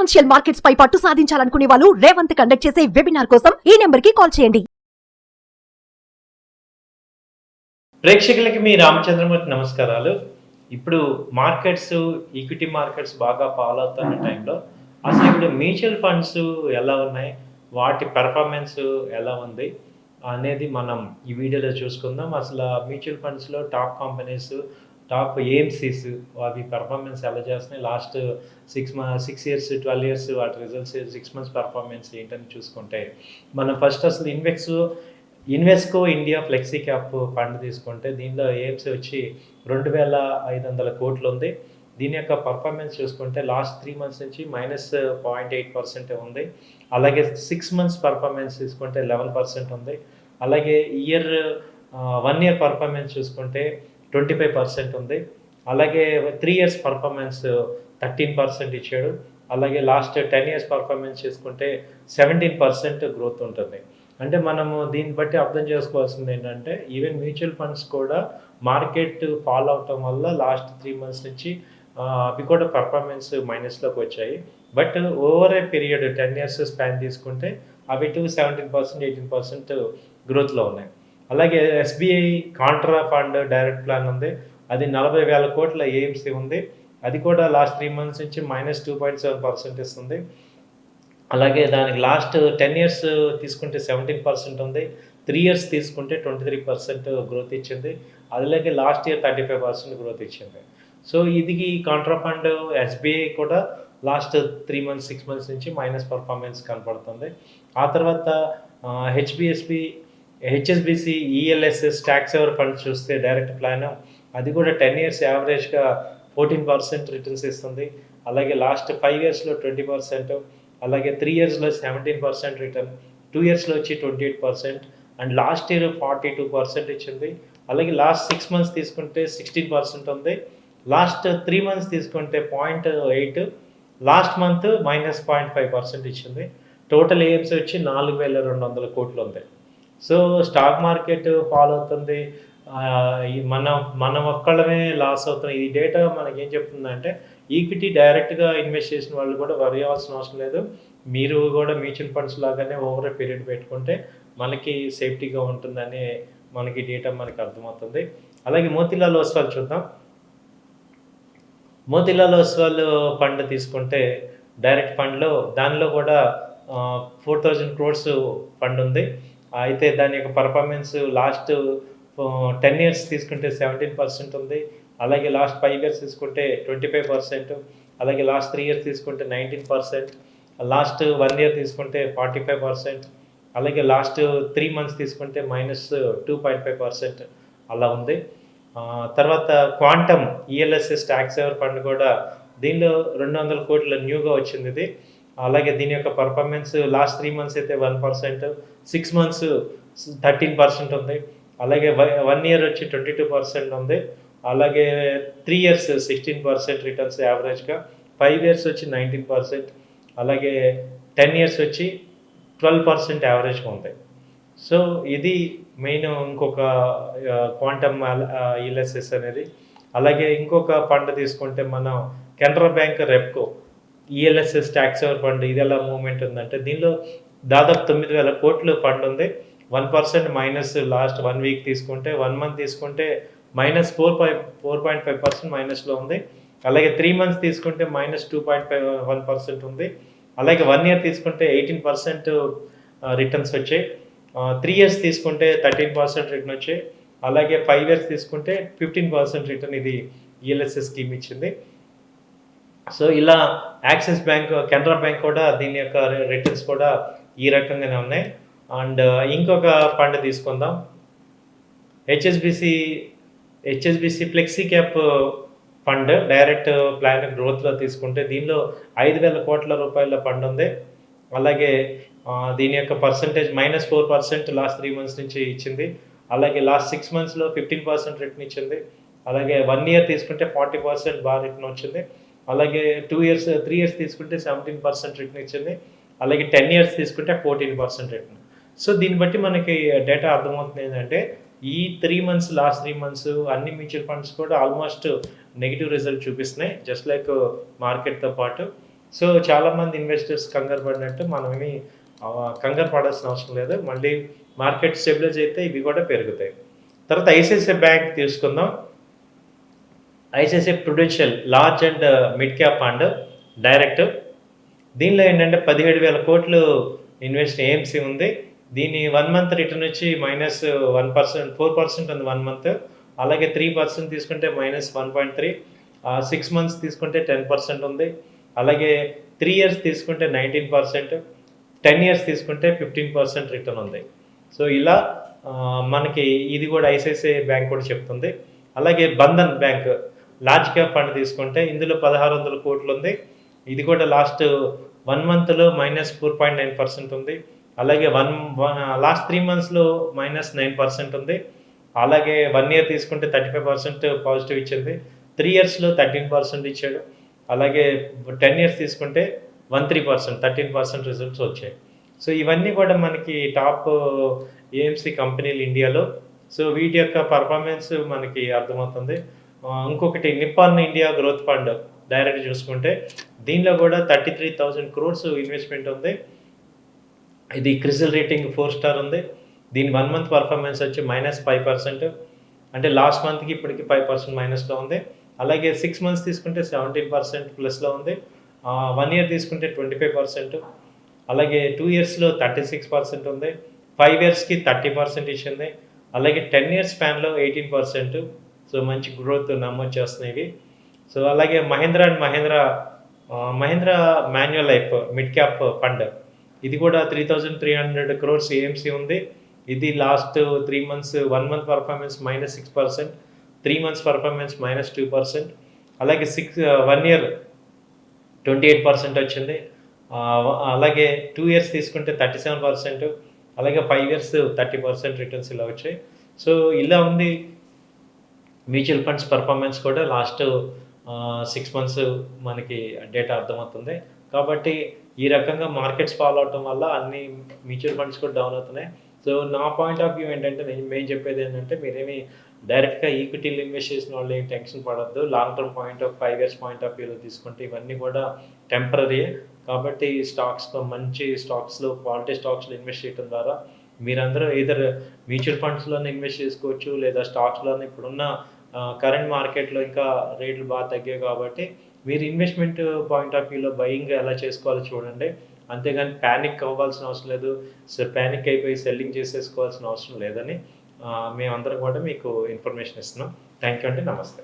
Financial markets పై పట్టు సాధించాలనుకునే వాళ్ళు Revanth conduct చేసే వెబినార్ కోసం ఈ నెంబర్ కి కాల్ చేయండి. ప్రేక్షకులకి మీ రామచంద్రమూర్తి నమస్కారాలు. ఇప్పుడు మార్కెట్స్, ఈక్విటీ మార్కెట్స్ బాగా ఫాలో అవుతున్న టైంలో అసలు ఇప్పుడు మ్యూచువల్ ఫండ్స్ ఎలా ఉన్నాయి, వాటి పెర్ఫార్మెన్స్ ఎలా ఉంది అనేది మనం ఈ వీడియోలో చూసుకుందాం. అసలు మ్యూచువల్ ఫండ్స్లో టాప్ కంపెనీస్, టాప్ ఏఎంసీస్ అవి పెర్ఫార్మెన్స్ ఎలా చేస్తున్నాయి, లాస్ట్ 6 ఇయర్స్ 12 ఇయర్స్ వాటి రిజల్ట్స్ 6 మంత్స్ పెర్ఫార్మెన్స్ ఏంటని చూసుకుంటే మనం ఫస్ట్ అసలు Invesco India flexi cap fund తీసుకుంటే దీనిలో ఏఎంసీ వచ్చి 2,500 కోట్లు ఉంది. దీని యొక్క పర్ఫార్మెన్స్ చూసుకుంటే లాస్ట్ 3 మంత్స్ నుంచి -0.8% ఉంది. అలాగే 6 మంత్స్ పర్ఫార్మెన్స్ తీసుకుంటే 11% ఉంది. అలాగే 1 ఇయర్ పర్ఫార్మెన్స్ చూసుకుంటే 25% ఉంది. అలాగే 3 ఇయర్స్ పర్ఫార్మెన్స్ 13% ఇచ్చాడు. అలాగే లాస్ట్ 10 ఇయర్స్ పర్ఫార్మెన్స్ చూసుకుంటే 17% గ్రోత్ ఉంటుంది. అంటే మనము దీన్ని బట్టి అర్థం చేసుకోవాల్సింది ఏంటంటే ఈవెన్ మ్యూచువల్ ఫండ్స్ కూడా మార్కెట్ ఫాలో అవటం వల్ల లాస్ట్ 3 మంత్స్ నుంచి అవి కూడా పర్ఫార్మెన్స్ మైనస్లోకి వచ్చాయి. But over a period 10 years span తీసుకుంటే అవి 17%, 18% గ్రోత్లో ఉన్నాయి. అలాగే SBI Contra fund direct plan ఉంది. అది 40,000 కోట్ల ఏఎంసీ ఉంది. అది కూడా లాస్ట్ 3 మంత్స్ నుంచి -2.7% ఇస్తుంది. అలాగే దానికి లాస్ట్ 10 ఇయర్స్ తీసుకుంటే 17% ఉంది. 3 ఇయర్స్ తీసుకుంటే 23% గ్రోత్ ఇచ్చింది. అలాగే లాస్ట్ ఇయర్ 35% గ్రోత్ ఇచ్చింది. సో ఇది కాంట్రా ఫండ్ ఎస్బీఐ కూడా లాస్ట్ 3 మంత్స్ 6 మంత్స్ నుంచి మైనస్ పర్ఫార్మెన్స్ కనపడుతుంది. ఆ తర్వాత HSBC ELSS tax ever fund చూస్తే డైరెక్ట్ ప్లాన్ అది కూడా 10 ఇయర్స్ యావరేజ్గా 14% రిటర్న్స్ ఇస్తుంది. అలాగే లాస్ట్ 5 ఇయర్స్లో 20%, అలాగే 3 ఇయర్స్లో 17% రిటర్న్, 2 ఇయర్స్లో వచ్చి 28% అండ్ లాస్ట్ ఇయర్ 42% ఇచ్చింది. అలాగే లాస్ట్ 6 మంత్స్ తీసుకుంటే 16% ఉంది. లాస్ట్ 3 మంత్స్ తీసుకుంటే 0.8, లాస్ట్ మంత్ -0.5% ఇచ్చింది. టోటల్ ఏఎంసీ వచ్చి 4,200 కోట్లు ఉంది. సో స్టాక్ మార్కెట్ ఫాలో అవుతుంది, మనం ఒక్కళ్ళమే లాస్ అవుతున్నాం. ఈ డేటా మనకి ఏం చెప్తుందంటే ఈక్విటీ డైరెక్ట్గా ఇన్వెస్ట్ చేసిన వాళ్ళు కూడా వరి అవ్వాల్సిన అవసరం లేదు. మీరు కూడా మ్యూచువల్ ఫండ్స్ లాగానే ఓవర్ ఏ పీరియడ్ పెట్టుకుంటే మనకి సేఫ్టీగా ఉంటుందని మనకి డేటా మనకి అర్థమవుతుంది. అలాగే మోతీలాల్ ఓస్వాల్ చూద్దాం. మోతీలాల్ ఓస్వాల్ ఫండ్ తీసుకుంటే డైరెక్ట్ ఫండ్లో దానిలో కూడా 4,000 crores ఫండ్ ఉంది. అయితే దాని యొక్క పర్ఫార్మెన్స్ లాస్ట్ 10 ఇయర్స్ తీసుకుంటే 17% ఉంది. అలాగే లాస్ట్ 5 ఇయర్స్ తీసుకుంటే 25%, అలాగే లాస్ట్ 3 ఇయర్స్ తీసుకుంటే 19%, లాస్ట్ 1 ఇయర్ తీసుకుంటే 45%, అలాగే లాస్ట్ 3 మంత్స్ తీసుకుంటే -2.5% అలా ఉంది. తర్వాత quantum ELSS tax ever fund కూడా దీనిలో 200 కోట్ల న్యూగా వచ్చింది ఇది. అలాగే దీని యొక్క పర్ఫార్మెన్స్ లాస్ట్ 3 మంత్స్ అయితే 1%, 6 మంత్స్ 13% ఉంది. అలాగే 1 ఇయర్ వచ్చి 22% ఉంది. అలాగే 3 ఇయర్స్ 16% రిటర్న్స్ యావరేజ్గా, 5 ఇయర్స్ వచ్చి 19%, అలాగే 10 ఇయర్స్ వచ్చి 12% యావరేజ్గా ఉంది. సో ఇది మెయిన్ ఇంకొక క్వాంటమ్ ఈఎల్ఎస్ఎస్ అనేది. అలాగే ఇంకొక ఫండ్ తీసుకుంటే మనం Canara bank Repco ELSS tax ever fund ఇది ఎలా మూవ్మెంట్ ఉందంటే దీనిలో దాదాపు 9,000 కోట్లు ఫండ్ ఉంది. 1% మైనస్ లాస్ట్ 1 వీక్ తీసుకుంటే, 1 మంత్ తీసుకుంటే -4.5% మైనస్లో ఉంది. అలాగే 3 మంత్స్ తీసుకుంటే -2.51% ఉంది. అలాగే 1 ఇయర్ తీసుకుంటే 18% రిటర్న్స్ వచ్చాయి. 3 ఇయర్స్ తీసుకుంటే 13% రిటర్న్ వచ్చాయి. అలాగే 5 ఇయర్స్ తీసుకుంటే 15% రిటర్న్ ఇది ఈఎల్ఎస్ఎస్ స్కీమ్ ఇచ్చింది. సో ఇలా యాక్సిస్ బ్యాంక్, కెనరా బ్యాంక్ కూడా దీని యొక్క రిటర్న్స్ కూడా ఈ రకంగానే ఉన్నాయి. అండ్ ఇంకొక ఫండ్ తీసుకుందాం, HSBC flexi cap fund direct plan గ్రోత్లో తీసుకుంటే దీనిలో 5,000 కోట్ల రూపాయల ఫండ్ ఉంది. అలాగే దీని యొక్క పర్సంటేజ్ -4% లాస్ట్ 3 మంత్స్ నుంచి ఇచ్చింది. అలాగే లాస్ట్ 6 మంత్స్లో 15% రిటర్న్ ఇచ్చింది. అలాగే 1 ఇయర్ తీసుకుంటే 40% బాగా రిటర్న్ వచ్చింది. అలాగే 3 ఇయర్స్ తీసుకుంటే 17% రిటర్న్ ఇచ్చింది. అలాగే 10 ఇయర్స్ తీసుకుంటే 14% రిటర్న్. సో దీన్ని బట్టి మనకి డేటా అర్థమవుతుంది ఏంటంటే ఈ 3 మంత్స్ లాస్ట్ 3 మంత్స్ అన్ని మ్యూచువల్ ఫండ్స్ కూడా ఆల్మోస్ట్ నెగిటివ్ రిజల్ట్ చూపిస్తున్నాయి, జస్ట్ లైక్ మార్కెట్తో పాటు. సో చాలామంది ఇన్వెస్టర్స్ కంగారు పడినట్టు మనమేమి కంగారు పడాల్సిన అవసరం లేదు. మళ్ళీ మార్కెట్ స్టెబిలైజ్ అయితే ఇవి కూడా పెరుగుతాయి. తర్వాత ఐసిఐసిఐ బ్యాంక్ తీసుకుందాం. ICICI Prudential large and mid cap fund direct. దీనిలో ఏంటంటే 17,000 కోట్లు ఇన్వెస్ట్ ఏఎంసీ ఉంది. దీని 1 మంత్ రిటర్న్ వచ్చి -1%, 4% ఉంది 1 మంత్. అలాగే 3% తీసుకుంటే -1.3, 6 మంత్స్ తీసుకుంటే 10% ఉంది. అలాగే 3 ఇయర్స్ తీసుకుంటే 19%, 10 ఇయర్స్ తీసుకుంటే 15% రిటర్న్ ఉంది. సో ఇలా మనకి ఇది కూడా ఐసిఐసిఐ బ్యాంక్ కూడా చెప్తుంది. అలాగే Bandhan bank large cap fund తీసుకుంటే ఇందులో 1,600 కోట్లు ఉంది. ఇది కూడా లాస్ట్ 1 మంత్లో -4.9% ఉంది. అలాగే లాస్ట్ 3 మంత్స్లో -9% ఉంది. అలాగే 1 ఇయర్ తీసుకుంటే 35% పాజిటివ్ ఇచ్చింది. 3 ఇయర్స్లో 13% ఇచ్చాడు. అలాగే 10 ఇయర్స్ తీసుకుంటే 13% రిజల్ట్స్ వచ్చాయి. సో ఇవన్నీ కూడా మనకి టాప్ ఏఎంసీ కంపెనీలు ఇండియాలో. సో వీటి యొక్క పర్ఫార్మెన్స్ మనకి అర్థమవుతుంది. ఇంకొకటి Nippon India growth fund direct చూసుకుంటే దీనిలో కూడా 33,000 crores ఇన్వెస్ట్మెంట్ ఉంది. ఇది క్రిసిల్ రేటింగ్ 4 స్టార్ ఉంది. దీని 1 మంత్ పర్ఫార్మెన్స్ వచ్చి -5%, అంటే లాస్ట్ మంత్కి ఇప్పటికి 5% మైనస్లో ఉంది. అలాగే 6 మంత్స్ తీసుకుంటే 17% ప్లస్లో ఉంది. 1 ఇయర్ తీసుకుంటే 25%, అలాగే 2 ఇయర్స్లో 36% ఉంది. 5 ఇయర్స్కి 30% ఇచ్చింది. అలాగే 10 ఇయర్స్ స్పాన్లో 18%. సో మంచి గ్రోత్ నమోదు చేస్తున్నాయి. సో అలాగే Mahindra and Mahindra manual life mid cap fund, ఇది కూడా 3,300 crores ఏఎంసీ ఉంది. ఇది last 3 months 1 month performance -6%, 3 months performance -2%, అలాగే 1 ఇయర్ 28% వచ్చింది. అలాగే 2 ఇయర్స్ తీసుకుంటే 37%, అలాగే 5 ఇయర్స్ 30% రిటర్న్స్ ఇలా వచ్చాయి. సో ఇలా ఉంది మ్యూచువల్ ఫండ్స్ పర్ఫార్మెన్స్ కూడా లాస్ట్ 6 మంత్స్ మనకి డేటా అర్థమవుతుంది. కాబట్టి ఈ రకంగా మార్కెట్స్ ఫాలో అవటం వల్ల అన్ని మ్యూచువల్ ఫండ్స్ కూడా డౌన్ అవుతున్నాయి. సో నా పాయింట్ ఆఫ్ వ్యూ ఏంటంటే మేము చెప్పేది ఏంటంటే మీరేమి డైరెక్ట్గా ఈక్విటీలు ఇన్వెస్ట్ చేసిన వాళ్ళు ఏం టెన్షన్ పడద్దు. Long term 5 years point of వ్యూలో తీసుకుంటే ఇవన్నీ కూడా టెంపరరీ. కాబట్టి స్టాక్స్లో మంచి స్టాక్స్లో క్వాలిటీ స్టాక్స్లో ఇన్వెస్ట్ చేయడం ద్వారా మీరందరూ either మ్యూచువల్ ఫండ్స్లోనే ఇన్వెస్ట్ చేసుకోవచ్చు, లేదా స్టాక్స్లోనే. ఇప్పుడున్న కరెంట్ మార్కెట్లో ఇంకా రేట్లు బాగా తగ్గాయి కాబట్టి మీరు ఇన్వెస్ట్మెంట్ పాయింట్ ఆఫ్ వ్యూలో బయింగ్ ఎలా చేసుకోవాలో చూడండి. అంతేగాని ప్యానిక్ అవ్వాల్సిన అవసరం లేదు. ప్యానిక్ అయిపోయి సెల్లింగ్ చేసేసుకోవాల్సిన అవసరం లేదని మేమందరం కూడా మీకు ఇన్ఫర్మేషన్ ఇస్తున్నాం. థ్యాంక్ యూ అండి. నమస్తే.